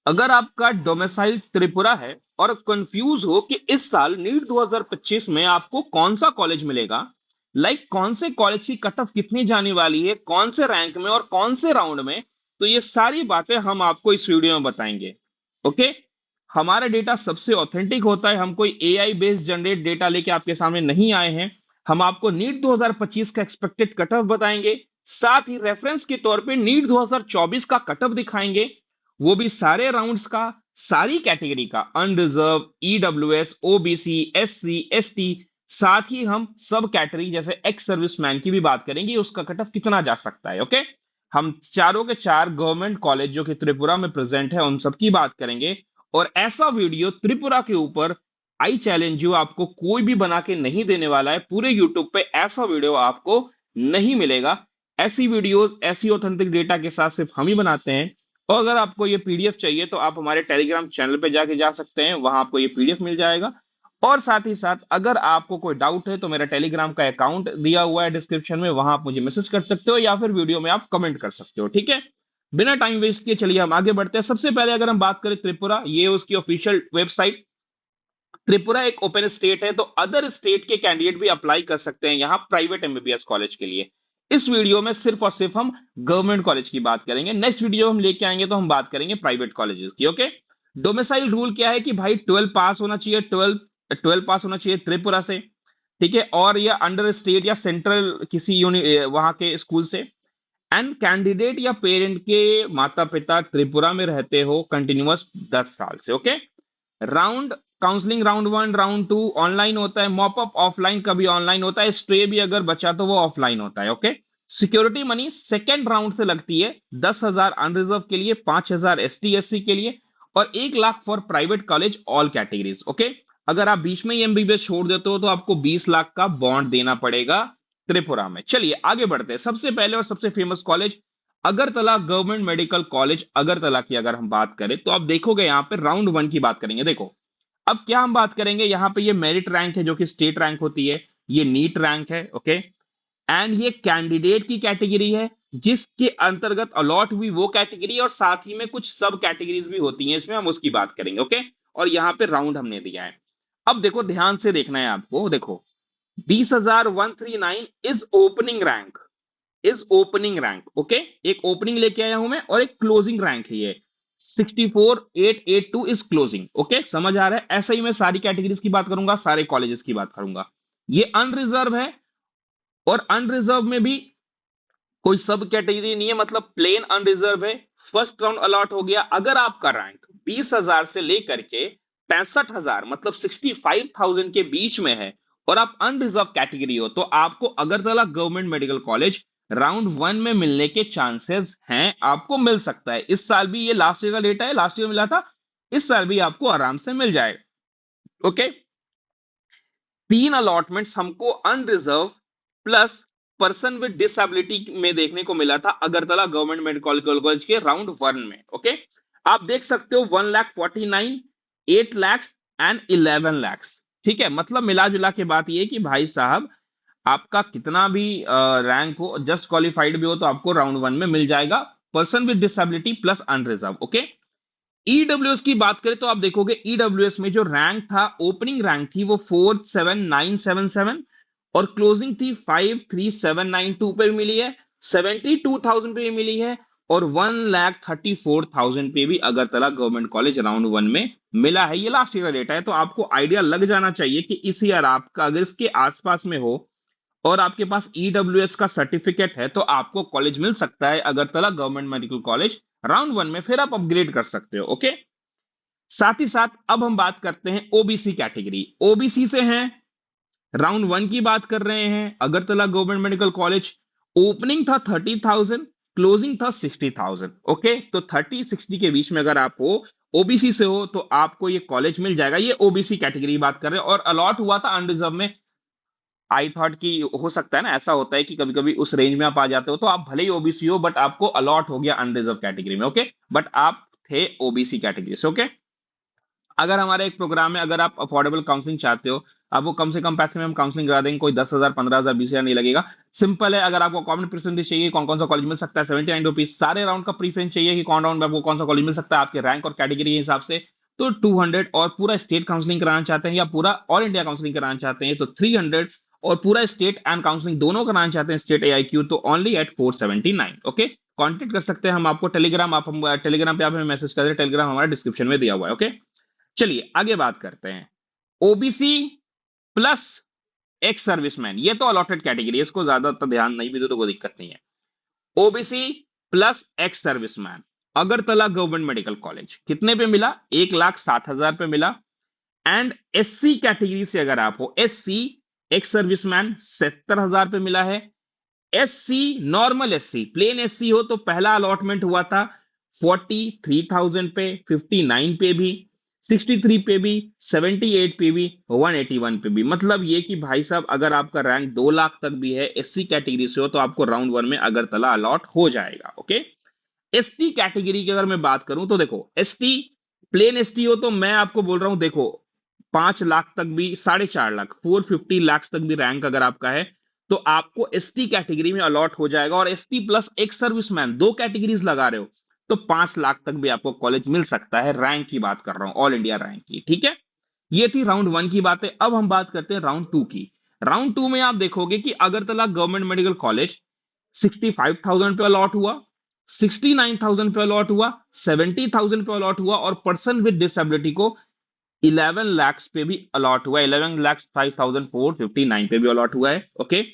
अगर आपका डोमिसाइल त्रिपुरा है और कंफ्यूज हो कि इस साल नीट 2025 में आपको कौन सा कॉलेज मिलेगा, लाइक कौन से कॉलेज की कट ऑफ कितनी जाने वाली है, कौन से रैंक में और कौन से राउंड में, तो ये सारी बातें हम आपको इस वीडियो में बताएंगे। ओके। हमारा डेटा सबसे ऑथेंटिक होता है, हम कोई एआई बेस्ड जनरेट डेटा लेके आपके सामने नहीं आए हैं। हम आपको नीट 2025 का एक्सपेक्टेड कट ऑफ बताएंगे, साथ ही रेफरेंस के तौर पे नीट 2024 का कट ऑफ दिखाएंगे, वो भी सारे राउंड्स का, सारी कैटेगरी का, unreserved, EWS, OBC, SC, ST, साथ ही हम सब कैटेगरी जैसे एक्स सर्विसमैन की भी बात करेंगे, उसका कट ऑफ कितना जा सकता है। ओके। हम चारों के चार गवर्नमेंट कॉलेज जो कि त्रिपुरा में प्रेजेंट है उन सब की बात करेंगे। और ऐसा वीडियो त्रिपुरा के ऊपर, आई चैलेंज यू, आपको कोई भी बना के नहीं देने वाला है। पूरे यूट्यूब पे ऐसा वीडियो आपको नहीं मिलेगा। ऐसी वीडियोस, ऐसी ऑथेंटिक डेटा के साथ सिर्फ हम ही बनाते हैं। और अगर आपको ये पीडीएफ चाहिए तो आप हमारे टेलीग्राम चैनल पे जाके जा सकते हैं, वहां आपको ये पीडीएफ मिल जाएगा। और साथ ही साथ अगर आपको कोई डाउट है तो मेरा टेलीग्राम का अकाउंट दिया हुआ है डिस्क्रिप्शन में, वहां आप मुझे मैसेज कर सकते हो या फिर वीडियो में आप कमेंट कर सकते हो। ठीक है। बिना टाइम वेस्ट किए चलिए हम आगे बढ़ते हैं। सबसे पहले अगर हम बात करें त्रिपुरा, ये उसकी ऑफिशियल वेबसाइट। त्रिपुरा एक ओपन स्टेट है तो अदर स्टेट के कैंडिडेट भी अप्लाई कर सकते हैं यहाँ प्राइवेट एमबीबीएस कॉलेज के लिए। इस वीडियो में सिर्फ और सिर्फ हम गवर्नमेंट कॉलेज की बात करेंगे। नेक्स्ट वीडियो हम लेके आएंगे तो हम बात करेंगे प्राइवेट कॉलेजेस की। ओके। डोमिसाइल रूल क्या है कि भाई 12 पास होना चाहिए, 12 पास होना चाहिए त्रिपुरा से। ठीक है। और या अंडर स्टेट या सेंट्रल किसी वहां के स्कूल से। एंड कैंडिडेट या पेरेंट के माता पिता त्रिपुरा में रहते हो कंटिन्यूअस 10 साल से। Okay. Round counselling, round 1, round 2 online होता है, मॉपअप ऑफलाइन, कभी ऑनलाइन होता है, स्टे भी अगर बचा तो वो ऑफलाइन होता है। Okay. Security money second round से लगती है, 10,000 अनरिजर्व के लिए, 5,000 एसटी एससी के लिए, और 1 lakh for private college all categories. Okay. अगर आप बीच में ही एमबीबीएस छोड़ देते हो तो आपको 20 लाख का बॉन्ड देना पड़ेगा त्रिपुरा में। चलिए आगे बढ़ते हैं। सबसे पहले और सबसे famous college Agartala government medical college Agartala की अगर हम बात करें तो आप देखोगे यहां पे राउंड 1 की बात करेंगे। देखो अब क्या हम बात करेंगे, यहां पे ये मेरिट रैंक है जो कि स्टेट रैंक होती है, ये नीट रैंक है। ओके। एंड ये कैंडिडेट की कैटेगरी है जिसके अंतर्गत अलॉट हुई वो कैटेगरी, और साथ ही में कुछ सब कैटेगरीज भी होती हैं इसमें, हम उसकी बात करेंगे। ओके। और यहां पे राउंड हमने दिया है। अब देखो ध्यान से देखना है आपको। देखो 20,139 is opening rank, is opening rank. Okay. एक ओपनिंग लेके आया हूं मैं और एक क्लोजिंग रैंक है ये। 64,882 इज क्लोजिंग। ओके। समझ आ रहा है। ऐसा ही मैं सारी कैटेगरीज की बात करूंगा, सारे कॉलेजेस की बात करूंगा। ये अनरिजर्व है, और अनरिजर्व में भी कोई सब कैटेगरी नहीं है, मतलब प्लेन अनरिजर्व है। फर्स्ट राउंड अलॉट हो गया। अगर आपका रैंक 20,000 से लेकर के 65,000 मतलब 65,000 के बीच में है और आप अनरिजर्व कैटेगरी हो तो आपको Agartala government medical college round 1 में मिलने के चांसेस हैं, आपको मिल सकता है। इस साल भी, ये लास्ट ईयर का डेटा है, लास्ट ईयर मिला था, इस साल भी आपको आराम से मिल जाएगा। ओके। 3 अलॉटमेंट्स हमको unreserved plus person with disability में देखने को मिला था अगरतला गवर्नमेंट मेडिकल कॉलेज के राउंड 1 में। ओके। आप देख सकते हो 1,49,000, 8 लाख एंड 11 लाख। ठीक है। मतलब मिला जुला के बात ये कि भाई साहब आपका कितना भी रैंक हो, जस्ट क्वालिफाइड भी हो, तो आपको राउंड 1 में मिल जाएगा, person with disability plus unreserved. Okay. EWS की बात करें तो आप देखोगे ईडब्ल्यूएस में जो रैंक था, ओपनिंग रैंक थी वो 4,7,977 और क्लोजिंग थी 5,3,792 पे भी मिली है, 72,000 पे भी मिली है, और 1,34,000 पे भी अगरतला गवर्नमेंट कॉलेज राउंड 1 में मिला है। ये लास्ट ईयर का डेटा है तो आपको आइडिया लग जाना चाहिए कि इस ईयर आपका अगर इसके आसपास में हो और आपके पास ईडब्ल्यूएस का सर्टिफिकेट है तो आपको कॉलेज मिल सकता है Agartala government medical college round 1 में, फिर आप अपग्रेड कर सकते हो। ओके। साथ ही साथ अब हम बात करते हैं ओबीसी कैटेगरी। ओबीसी से हैं, राउंड 1 की बात कर रहे हैं, Agartala government medical college. Opening था 30,000, क्लोजिंग था 60,000। ओके। तो 30-60 के बीच में अगर आप हो, ओबीसी से हो, तो आपको ये कॉलेज मिल जाएगा। ये ओबीसी कैटेगरी बात कर रहे हैं, और अलॉट हुआ था अनरिजर्व में। आई थॉट कि हो सकता है ना, ऐसा होता है कि कभी कभी उस रेंज में आप आ जाते हो तो आप भले ही ओबीसी हो बट आपको अलॉट हो गया अनरिजर्व कैटेगरी में। ओके। बट आप थे ओबीसी कैटेगरी से। ओके। अगर हमारा एक प्रोग्राम है, अगर आप अफोर्डेबल काउंसलिंग चाहते हो, आपको कम से कम पैसे में हम काउंसलिंग करा देंगे, कोई 10,000, 15,000, 20,000 नहीं लगेगा। सिंपल है, अगर आपको कॉमन प्रेफरेंस चाहिए कौन कौन सा कॉलेज मिल सकता है, 79 रुपीज। सारे राउंड का प्रेफरेंस चाहिए कि कौन राउंड में आपको कौन सा कॉलेज मिल सकता है आपके रैंक और कैटेगरी के हिसाब से, तो 200। और पूरा स्टेट काउंसलिंग कराना चाहते हैं या पूरा ऑल इंडिया काउंसलिंग कराना चाहते हैं तो 300। और पूरा स्टेट एंड काउंसलिंग दोनों कराना चाहते हैं, स्टेट AIQ, तो ओनली एट 479। ओके, कांटेक्ट कर सकते हैं हम आपको। टेलीग्राम, आप हम टेलीग्राम पे आप हमें मैसेज कर दें, टेलीग्राम हमारा डिस्क्रिप्शन में दिया हुआ है। ओके, चलिए आगे बात करते हैं। ओबीसी प्लस एक्स सर्विसमैन, ये तो अलॉटेड कैटेगरी है, इसको ज्यादा ध्यान नहीं भी दो तो कोई दिक्कत नहीं है। OBC plus ex serviceman, Agartala government medical college, कितने पे मिला? 1,07,000 पे मिला। एंड SC कैटेगरी से अगर आप हो, SC एक्स सर्विसमैन, 70,000 पे मिला है। SC normal SC plain SC हो तो पहला अलॉटमेंट हुआ था 43,000 पे, 59 पे भी, 63 पे भी, 78 पे भी, 181 पे भी। मतलब ये कि भाई साहब अगर आपका रैंक 2 लाख तक भी है, SC कैटेगरी से हो, तो आपको राउंड 1 में अगरतला अलॉट हो जाएगा। ओके, ST कैटेगरी की अगर मैं बात करूं तो देखो, ST प्लेन ST हो तो मैं आपको बोल रहा हूं, देखो 5 लाख तक भी, 4.5 लाख, 450 लाख तक भी रैंक अगर आपका है तो आपको ST कैटेगरी में अलॉट हो जाएगा। और ST प्लस एक सर्विसमैन, दो कैटेगरीज लगा रहे हो तो 5 लाख तक भी आपको कॉलेज मिल सकता है। रैंक की बात कर रहा हूं, ऑल इंडिया रैंक की। ठीक है, ये थी राउंड 1 की बातें। अब हम बात करते हैं राउंड 2 की। राउंड 2 में आप देखोगे कि अगरतला गवर्नमेंट मेडिकल कॉलेज 65,000 पे अलॉट हुआ, 69,000 पे अलॉट हुआ, 70,000 पे अलॉट हुआ, और पर्सन विद डिसेबिलिटी को 11 lakhs पे भी अलॉट हुआ है, 11,05,459 पे भी अलॉट हुआ है। ओके,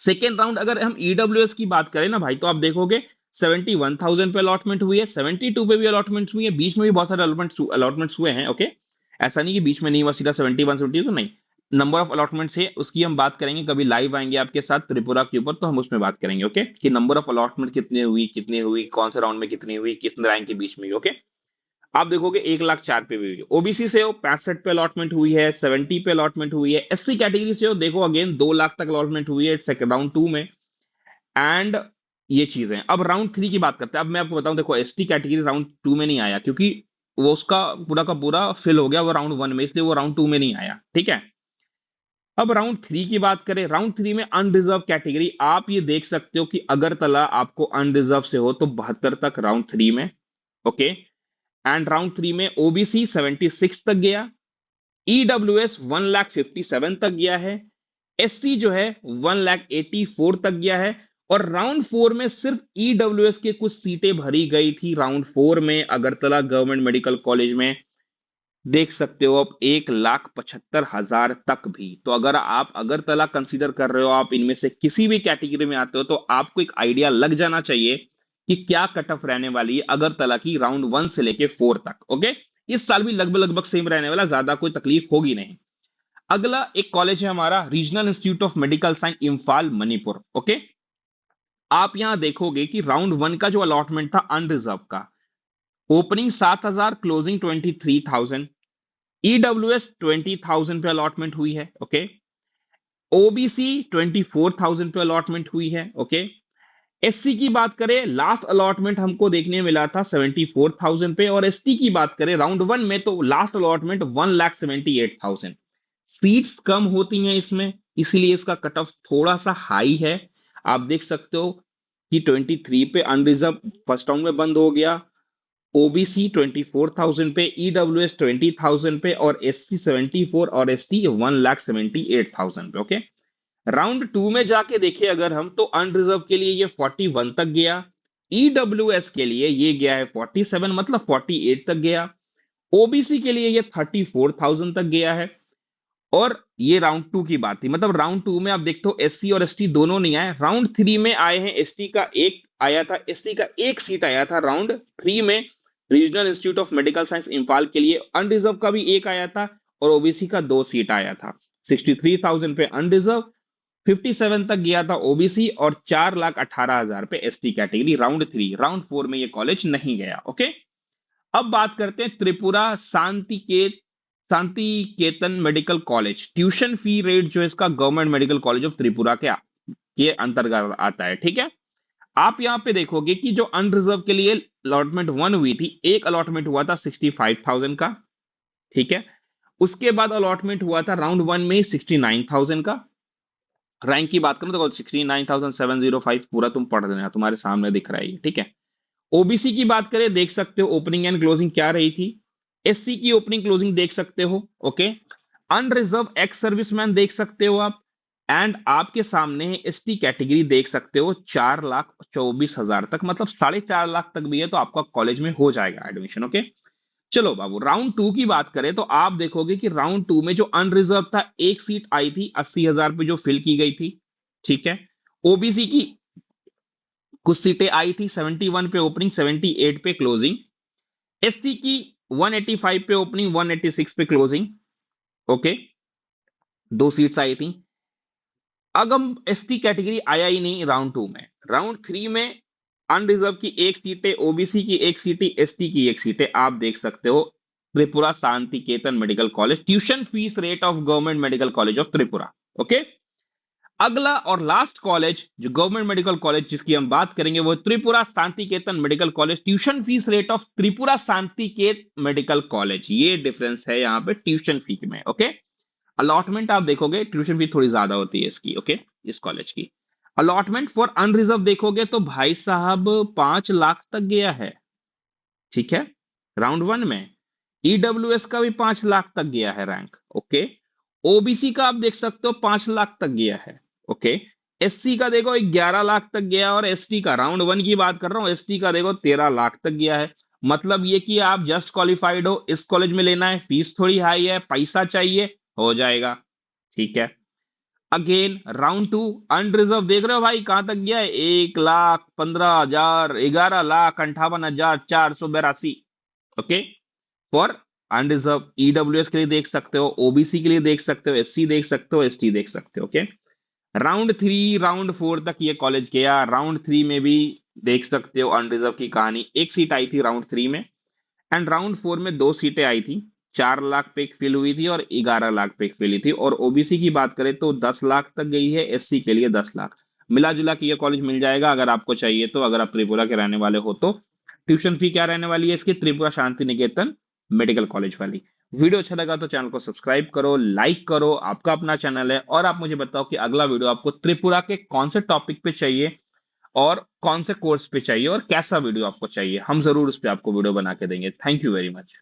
सेकेंड राउंड अगर हम ईडब्ल्यूएस की बात करें ना भाई, तो आप देखोगे 71,000 पे अलॉटमेंट हुई है, 72 पे भी अलॉटमेंट हुई है, बीच में भी बहुत सारे अलॉटमेंट्स हुए हैं। ओके, ऐसा नहीं कि बीच में नहीं हुआ, सीधा 71, 72 तो नहीं। नंबर ऑफ अलॉटमेंट्स है उसकी हम बात करेंगे, कभी लाइव आएंगे आपके साथ त्रिपुरा के ऊपर तो हम उसमें बात करेंगे। ओके, कि नंबर ऑफ अलॉटमेंट कितने हुई, कितनी हुई, कौन से राउंड में कितनी हुई, कितने रैंक के बीच में हुई। ओके, आप देखोगे 1,04,000 पे भी हुई है। ओबीसी से हो 65 पे अलॉटमेंट हुई है, 70 पे अलॉटमेंट हुई है। SC कैटेगरी से हो देखो अगेन 2 लाख तक अलॉटमेंट हुई है सेकंड राउंड 2 में। एंड ये चीजें, अब राउंड 3 की बात करते हैं। अब मैं आपको बताऊं, देखो ST कैटेगरी राउंड 2 में नहीं आया क्योंकि वो उसका पूरा का पूरा फिल हो गया वो राउंड 1 में, इसलिए वो राउंड 2 में नहीं आया। ठीक है, अब राउंड 3 की बात करें। राउंड 3 में अनरिजर्व कैटेगरी, आप ये देख सकते हो कि अगरतला आपको अनरिजर्व से हो तो 72 तक राउंड 3 में। ओके, एंड राउंड 3 में ओबीसी 76 तक गया, ईडब्ल्यूएस 1,57,000 तक गया है, SC जो है 1,84,000 तक गया है। और राउंड 4 में सिर्फ ईडब्ल्यूएस के कुछ सीटें भरी गई थी राउंड 4 में अगरतला गवर्नमेंट मेडिकल कॉलेज में, देख सकते हो अब 1,75,000 तक भी। तो अगर आप अगरतला कंसीडर कर रहे हो, आप इनमें से किसी भी कैटेगरी में आते हो, तो आपको एक आइडिया लग जाना चाहिए कि क्या कट ऑफ रहने वाली है अगरतला की राउंड 1 से लेके 4 तक। ओके, इस साल भी लगभग लगभग सेम रहने वाला, ज्यादा कोई तकलीफ होगी नहीं। अगला एक कॉलेज है हमारा regional institute of medical science Imphal Manipur. Okay, आप यहां देखोगे कि राउंड 1 का जो अलॉटमेंट था अनरिजर्व का, ओपनिंग 7,000, क्लोजिंग 23,000। ईडब्ल्यूएस 20,000 पे अलॉटमेंट हुई है। ओके, ओबीसी 24,000 पे अलॉटमेंट हुई है। ओके, SC की बात करें, लास्ट अलॉटमेंट हमको देखने मिला था 74,000 पे। और ST की बात करें राउंड 1 में तो लास्ट अलॉटमेंट 1,78,000। सीट्स कम होती हैं इसमें, इसीलिए इसका कट ऑफ थोड़ा सा हाई है। आप देख सकते हो कि 23 पे अनरिजर्व फर्स्ट राउंड में बंद हो गया, ओबीसी 24,000 पे, ईडब्ल्यूएस 20,000 पे, और SC 74 और ST 1,78,000 पे। ओके, राउंड 2 में जाके देखिए अगर हम, तो अनरिजर्व के लिए ये 41 तक गया, ईडब्ल्यूएस के लिए ये गया है 47, मतलब 48 तक गया, ओबीसी के लिए ये 34,000 तक गया है। और ये राउंड 2 की बात थी, मतलब राउंड 2 में आप देखते हो SC और ST दोनों नहीं आए। राउंड 3 में आए हैं, ST का एक आया था, ST का एक सीट आया था राउंड 3 में। Regional institute of medical science Imphal के लिए अनरिजर्व का भी एक आया था, और ओबीसी का 2 सीट आया था। 63,000 पे अनरिजर्व, 57 तक गया था ओबीसी, और 4,18,000 पे ST कैटेगरी राउंड 3। राउंड 4 में ये कॉलेज नहीं गया। ओके, अब बात करते हैं Tripura Shantiketan medical college. Tuition fee rate जो है इसका government medical college of Tripura के अंतर्गत आता है। ठीक है, आप यहां पे देखोगे कि जो अनरिजर्व के लिए अलॉटमेंट 1 हुई थी, एक अलॉटमेंट हुआ था 65,000 का, ठीक है। उसके बाद अलॉटमेंट हुआ था राउंड वन में 69,000 का। रैंक की बात करूं तो 69,705 पूरा तुम पढ़ लेना, तुम्हारे सामने दिख रहा है ये, ठीक है। ओबीसी की बात करें, देख सकते हो ओपनिंग एंड क्लोजिंग क्या रही थी। एससी की ओपनिंग क्लोजिंग देख सकते हो, ओके। अनरिजर्व एक्स सर्विसमैन देख सकते हो आप। एंड आपके सामने एसटी कैटेगरी देख सकते हो 4,24,000 तक, मतलब 4.5 लाख तक भी है तो आपका कॉलेज में हो जाएगा एडमिशन, ओके। चलो बाबू, राउंड टू की बात करें तो आप देखोगे कि राउंड टू में जो अनरिजर्व था, एक सीट आई थी 80,000 पे जो फिल की गई थी, ठीक है। ओबीसी की कुछ सीटें आई थी 71 पे ओपनिंग, 78 पे क्लोजिंग। एसटी की 185 पे ओपनिंग, 186 पे क्लोजिंग, ओके। दो सीट्स आई थी। अगम एसटी कैटेगरी आया ही नहीं राउंड टू में। राउंड थ्री में अनरिजर्व की एक सीट है, ओबीसी की एक सीट है, एसटी की एक सीट है। आप देख सकते हो Tripura Shantiketan medical college, tuition fees rate of government medical college of Tripura, okay. अगला और लास्ट कॉलेज जो गवर्नमेंट मेडिकल कॉलेज जिसकी हम बात करेंगे वो Tripura Shantiketan medical college, tuition fees rate of Tripura Shantiketan medical college, ये डिफरेंस है यहाँ पे ट्यूशन फी में, ओके। अलॉटमेंट आप देखोगे ट्यूशन फी थोड़ी ज्यादा होती है इसकी, ओके, इस कॉलेज की। अलॉटमेंट फॉर अनरिजर्व देखोगे तो भाई साहब 5 लाख तक गया है, ठीक है, राउंड वन में। ईडब्ल्यूएस का भी 5 लाख तक गया है रैंक, ओके। ओबीसी का आप देख सकते हो 5 लाख तक गया है, ओके। एससी का देखो 11 लाख तक गया, और एसटी का राउंड वन की बात कर रहा हूं, एसटी का देखो 13 लाख तक गया है। मतलब ये कि आप जस्ट क्वालिफाइड हो, इस कॉलेज में लेना है, फीस थोड़ी हाई है, पैसा चाहिए, हो जाएगा, ठीक है। अगेन राउंड टू अनरिजर्व देख रहे हो भाई कहां तक गया है, 1,15,000, 11,58,482, ओके। फॉर अनरिजर्व ईडब्ल्यूएस के लिए देख सकते हो, ओबीसी के लिए देख सकते हो, एससी देख सकते हो, एसटी देख सकते हो, okay. Round three round four तक ये कॉलेज गया। राउंड थ्री में भी देख सकते हो अनरिजर्व की कहानी, एक सीट आई थी राउंड थ्री में। एंड राउंड फोर में दो सीटें आई थी, 4 लाख पे एक फिल हुई थी और 11 लाख पे एक फिल हुई थी। और ओबीसी की बात करें तो 10 लाख तक गई है, एससी के लिए 10 लाख। मिला जुला के ये कॉलेज मिल जाएगा अगर आपको चाहिए तो, अगर आप त्रिपुरा के रहने वाले हो तो। ट्यूशन फी क्या रहने वाली है इसकी, त्रिपुरा शांति निकेतन मेडिकल कॉलेज वाली। वीडियो अच्छा लगा तो चैनल को सब्सक्राइब करो, लाइक करो, आपका अपना चैनल है। और आप मुझे बताओ कि अगला वीडियो आपको त्रिपुरा के कौन से टॉपिक पे चाहिए और कौन से कोर्स पे चाहिए और कैसा वीडियो आपको चाहिए, हम जरूर उस पे आपको वीडियो बना के देंगे। Thank you very much.